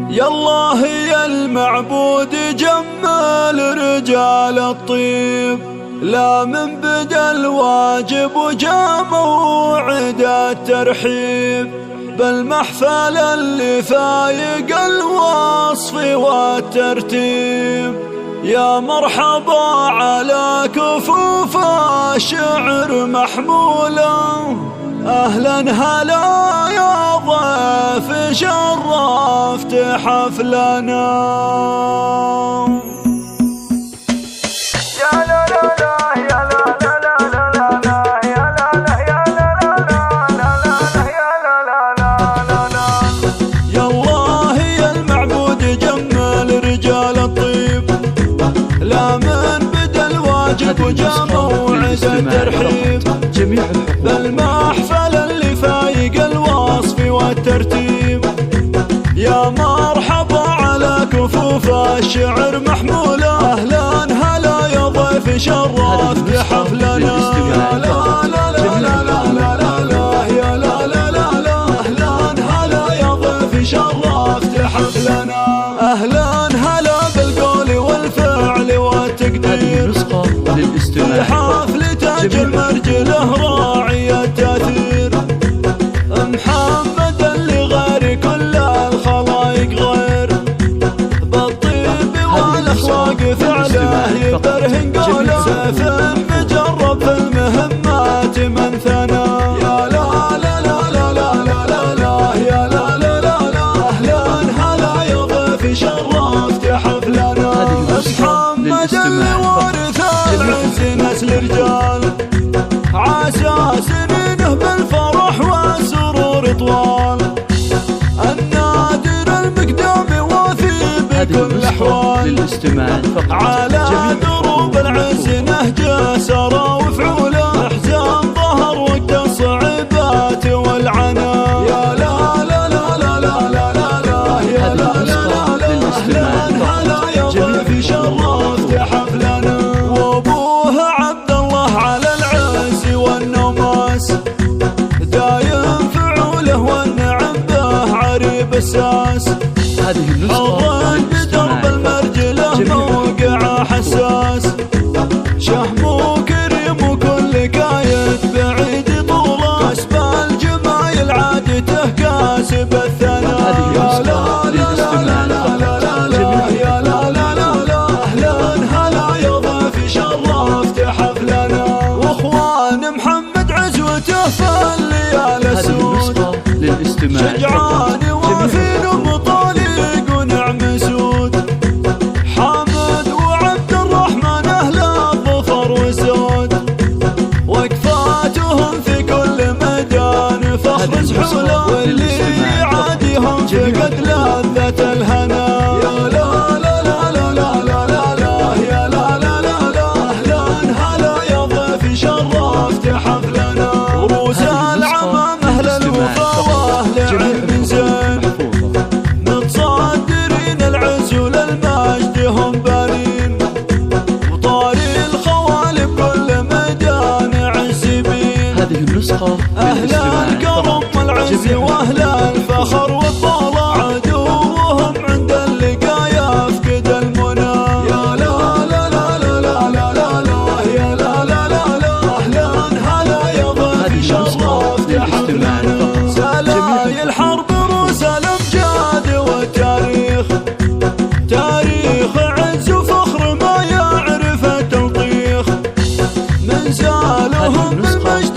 يالله يا المعبود جمل رجال الطيب، لا من بدا الواجب وجا موعد الترحيب، بالمحفل اللي فايق الوصف والترتيب. يا مرحبا على كفوف الشعر محمولا، أهلا هلا يا ضيف شرفت حفلنا. وجا موعد الترحيب، بالمحفل اللي فايق الوصف والترتيب. يا مرحبا على كفوف الشعر محمولة، أهلا هلا يا ضيف شرفت حفلنا. لا لا لا لا لا لا لا لا يا لا لا لا لا، أهلا هلا يا ضيف شرفت حفلنا. أهلا هلا بالقول والفعل والتقدير، في حفل تاج المرجله راعي التاثير. محمد اللي غير كل الخلايق غير، بالطيب والاخلاق فعله يبرهن قوله. سيف مجرب في المهمات من ثنى. يا لا لا لا لا لا لا لا يا لا لا لا لا، اهلا هلا يا ضيف شرفت حفلنا. محمد اللي ورث العز نسل رجال، عسى سنينه بالفرح والسرور طوال. النادر المقدام وافي بكل الأحوال، على دروب العز نهجه سرى وفعوله. احزان ظهر وقت الصعوبات والعنا. يا لا لا لا لا لا لا لا لا يا لا لا لا لا، أهلا هلا يا ضيف شرفت حفلنا. وابوه عبد الله على العز والنماس، دايم فعوله والنعم به عريب الساس. حضن بدرب المرجله موقع حساس، شهم وكريم وكل كايد بعيد طوله. كسب الجمايل عادته كاسب الثناء. يا لا لا لا لا لا لا لا يا لا لا لا لا، أهلا هلا يا ضيف شرفت حفلنا. واخوان محمد عزوته في الليالي السود، شجعان وافين ومطالق ونعم سود. حامد وعبد الرحمن اهل الظفر وسود، وقفاتهم في كل ميدان فخر سحوله. واللي يعاديهم فقد لذة الهنا. يا لا لا لا لا لا لا لا لا يا لا لا لا لا، أهلا هلا يا ضيف شرفت حفلنا. روس العمام أهل الوفا وأهل علم زين، متصدرين العز وللمجد هم بانين. وطاري الخوالي بكل ميدان عزبين، أهل الكرم والعز وأهل الفخر والطلع. عدوهم عند اللقاء يفقد المنى. يا لا لا لا لا لا لا لا لا يا لا لا لا لا، أهلا هلا يا ضيف شرفت حفلنا. سلاي الحرب روس الأمجاد والتاريخ، تاريخ عز وفخر ما يعرف التلطيخ. من زالهم بالمجد